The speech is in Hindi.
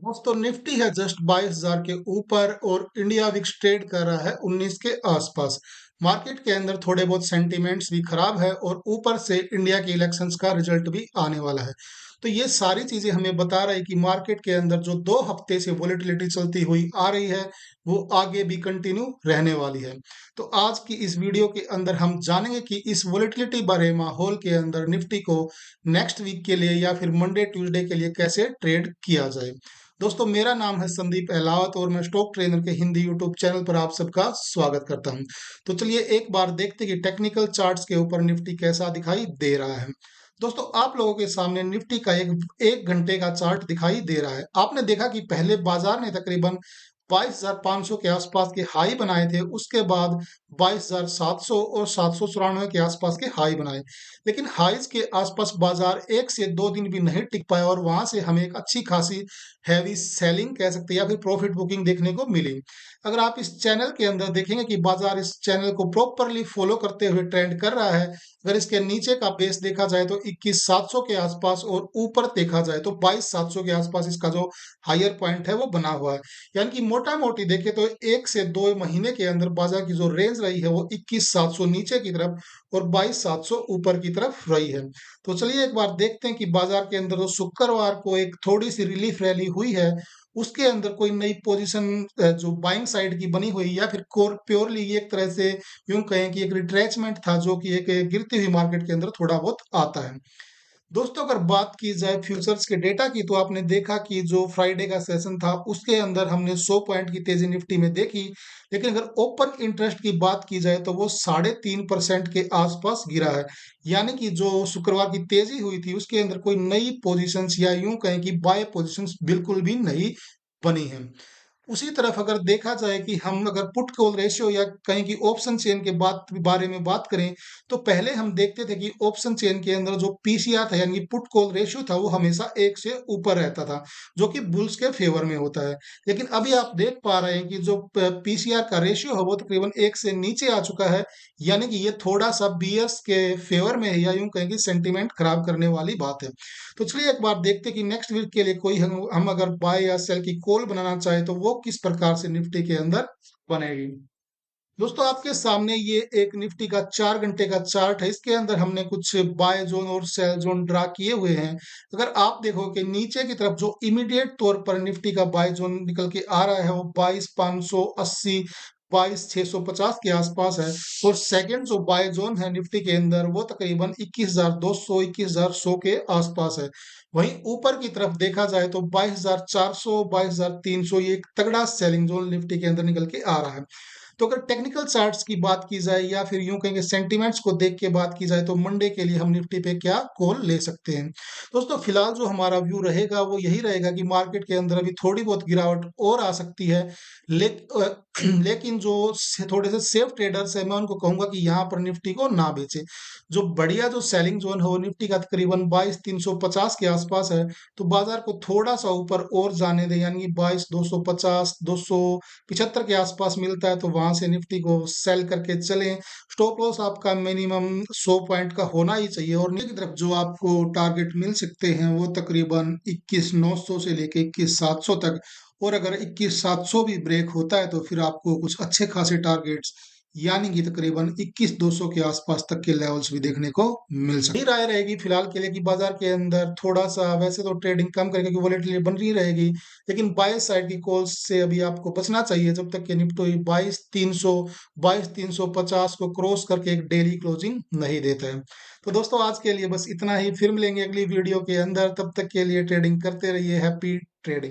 दोस्तों निफ्टी है जस्ट 22,000 के ऊपर और इंडिया विक्स ट्रेड कर रहा है 19 के आसपास। मार्केट के अंदर थोड़े बहुत सेंटीमेंट्स भी खराब है और ऊपर से इंडिया के इलेक्शंस का रिजल्ट भी आने वाला है। तो ये सारी चीजें हमें बता रही कि मार्केट के अंदर जो 2 हफ्ते से वोलेटिलिटी चलती हुई आ रही है वो आगे भी कंटिन्यू रहने वाली है। तो आज की इस वीडियो के अंदर हम जानेंगे कि इस वोलेटिलिटी भरे माहौल के अंदर निफ्टी को नेक्स्ट वीक के लिए या फिर मंडे ट्यूसडे के लिए कैसे ट्रेड किया जाए। दोस्तों मेरा नाम है संदीप अहलावत और मैं स्टॉक ट्रेनर के हिंदी यूट्यूब चैनल पर आप सबका स्वागत करता हूं। तो चलिए एक बार देखते हैं कि टेक्निकल चार्ट्स के ऊपर निफ्टी कैसा दिखाई दे रहा है। दोस्तों आप लोगों के सामने निफ्टी का एक घंटे का चार्ट दिखाई दे रहा है। आपने देखा कि पहले बाजार ने तकरीबन 22,500 के आसपास के हाई बनाए थे, उसके बाद 22,700 और 794 के आसपास के हाई बनाए। लेकिन हाईज के आसपास बाजार 1 से 2 दिन भी नहीं टिक पाया और वहां से हमें एक अच्छी खासी हैवी सेलिंग कह सकते हैं या फिर प्रॉफिट बुकिंग देखने को मिली। अगर आप इस चैनल के अंदर देखेंगे कि बाजार इस चैनल को प्रॉपरली फॉलो करते हुए ट्रेंड कर रहा है। अगर इसके नीचे का बेस देखा जाए तो 21,700 के आसपास और ऊपर देखा जाए तो 22,700 के आसपास इसका जो हायर पॉइंट है वो बना हुआ है। यानी कि मोटा मोटी देखे तो 1 से 2 महीने के अंदर बाजार की जो रेंज रही है वो 21,700 नीचे की तरफ और 22,700 ऊपर की तरफ रही है। तो चलिए एक बार देखते हैं कि बाजार के अंदर जो शुक्रवार को एक थोड़ी सी रिलीफ रैली हुई है उसके अंदर कोई नई पोजीशन जो बाइंग साइड की बनी हुई या फिर कोर प्योरली एक तरह से यूं कहें कि एक रिट्रेचमेंट था जो कि एक गिरती हुई मार्केट के अंदर थोड़ा बहुत आता है। दोस्तों अगर बात की जाए फ्यूचर्स के डेटा की तो आपने देखा कि जो फ्राइडे का सेशन था उसके अंदर हमने 100 पॉइंट की तेजी निफ्टी में देखी। लेकिन अगर ओपन इंटरेस्ट की बात की जाए तो वो 3.5% के आसपास गिरा है। यानी कि जो शुक्रवार की तेजी हुई थी उसके अंदर कोई नई पोजीशंस या यूं कहें कि बाय पोजीशंस बिल्कुल भी नहीं बनी है। उसी तरफ अगर देखा जाए कि हम अगर पुट कॉल रेशियो या कहें कि ऑप्शन चेन के बारे में बात करें तो पहले हम देखते थे कि ऑप्शन चेन के अंदर जो पीसीआर था यानी पुट कॉल रेशियो था वो हमेशा 1 से ऊपर रहता था जो कि बुल्स के फेवर में होता है। लेकिन अभी आप देख पा रहे हैं कि जो पीसीआर का रेशियो है वो तकरीबन 1 से नीचे आ चुका है। यानी कि ये थोड़ा सा बियर्स के फेवर में है या यूं कहें कि सेंटीमेंट खराब करने वाली बात है। तो चलिए एक बार देखते हैं कि नेक्स्ट वीक के लिए कोई हम अगर बाय या सेल की कॉल बनाना चाहे तो वो किस प्रकार से निफ्टी के अंदर बनेगी। दोस्तों आपके सामने ये एक निफ्टी का 4 घंटे का चार्ट है। इसके अंदर हमने कुछ बाय जोन और सेल जोन ड्रा किए हुए हैं। अगर आप देखो कि नीचे की तरफ जो इमीडिएट तौर पर निफ्टी का बाय जोन निकल के आ रहा है वो 22,580 22,650 के आसपास है। और सेकंड जो बाय जोन है निफ्टी के अंदर वो तकरीबन 21,200 21,100 के आसपास है। वहीं ऊपर की तरफ देखा जाए तो 22,400 22,300 ये एक तगड़ा सेलिंग जोन निफ्टी के अंदर निकल के आ रहा है। तो अगर टेक्निकल चार्ट्स की बात की जाए या फिर यूं कहेंगे सेंटिमेंट्स को देख के बात की जाए तो मंडे के लिए हम निफ्टी पे क्या कॉल ले सकते हैं। दोस्तों फिलहाल जो हमारा व्यू रहेगा वो यही रहेगा कि मार्केट के अंदर अभी थोड़ी बहुत गिरावट और आ सकती है। लेकिन जो थोड़े से सेफ ट्रेडर्स है मैं उनको कहूंगा कि यहाँ पर निफ्टी को ना बेचे। जो बढ़िया जो सेलिंग जोन है वो निफ्टी का तकरीबन 22,350 के आसपास है। तो बाजार को थोड़ा सा ऊपर और जाने दें यानी कि 22,250 275 के आसपास मिलता है तो वहां से निफ्टी को सेल करके चलें। स्टॉप लॉस आपका मिनिमम 100 पॉइंट का होना ही चाहिए और नीचे की तरफ जो आपको टारगेट मिल सकते हैं वो तकरीबन 21,900 से लेके 21,700 तक। और अगर 21,700 भी ब्रेक होता है तो फिर आपको कुछ अच्छे खासे टारगेट्स यानी कि तकरीबन 21,200 के आसपास तक के लेवल्स भी देखने को मिल सकते हैं। राय रहेगी फिलहाल के लिए कि बाजार के अंदर थोड़ा सा वैसे तो ट्रेडिंग कम करके क्योंकि वॉलेटिलिटी बन रही रहेगी। लेकिन बाय साइड की कॉल्स से अभी आपको बचना चाहिए जब तक कि निफ्टी 22,300 22,350 को क्रॉस करके एक डेली क्लोजिंग नहीं देता है। तो दोस्तों आज के लिए बस इतना ही। फिर मिलेंगे अगली वीडियो के अंदर। तब तक के लिए ट्रेडिंग करते रहिए। Happy trading.